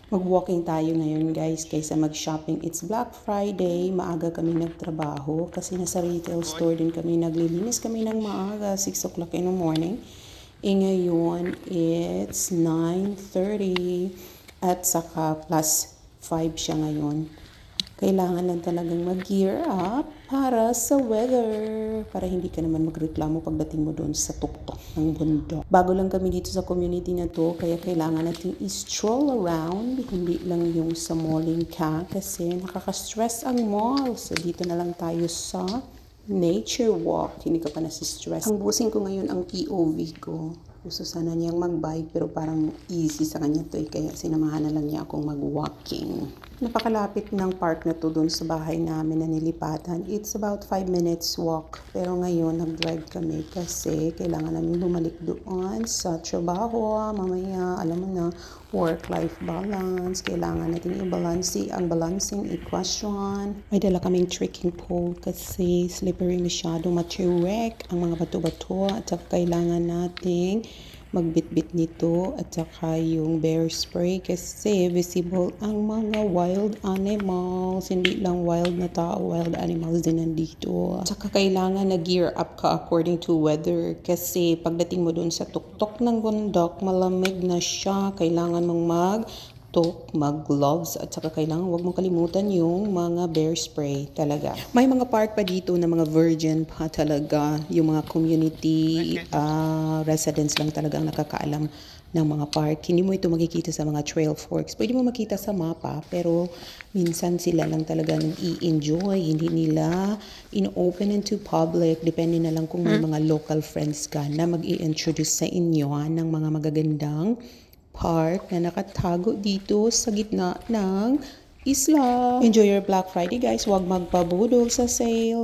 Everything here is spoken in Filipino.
Mag-walking tayo ngayon guys kaysa mag-shopping. It's Black Friday. Maaga kami nagtrabaho kasi nasa retail store din kami. Naglilinis kami ng maaga, 6 o'clock in the morning. Ngayon, it's 9:30 at saka plus 5 siya ngayon. Kailangan lang talagang mag-gear up para sa weather. Para hindi ka naman magreklamo pagdating mo doon sa tuktok ng bundok. Bago lang kami dito sa community na to, kaya kailangan natin i-stroll around. Hindi lang yung sa malling ka kasi nakaka-stress ang mall. So dito na lang tayo sa nature walk. Hindi ka pa nasi-stress. Ang busing ko ngayon ang POV ko. Gusto sana niyang mag-bike pero parang easy sa kanya to kaya sinamahan na lang niya akong mag-walking. Napakalapit ng park na to doon sa bahay namin na nilipatan. It's about 5 minutes walk. Pero ngayon nag-drive kami kasi kailangan namin bumalik doon sa trabaho. Mamaya, alam mo na, work-life balance. Kailangan natin i-balance ang balancing equation. May dala kaming trekking pole kasi slippery masyadong maturek ang mga bato-bato at kailangan nating magbitbit nito at saka yung bear spray kasi visible ang mga wild animals. Hindi lang wild na tao, wild animals din nandito. At saka kailangan na gear up ka according to weather kasi pagdating mo dun sa tuktok ng bundok, malamig na siya. Kailangan mong mag-gloves at saka kailangan wag mong kalimutan yung mga bear spray talaga. May mga park pa dito na mga virgin pa talaga, yung mga community residents lang talaga ang nakakaalam ng mga park. Hindi mo ito makikita sa mga trail forks. Pwede mo makita sa mapa pero minsan sila lang talaga nang i-enjoy. Hindi nila in-open into public. Depende na lang kung may mga local friends ka na mag-i-introduce sa inyo ng mga magagandang park na nakatago dito sa gitna ng isla. Enjoy your Black Friday guys. Huwag magpabudol sa sale.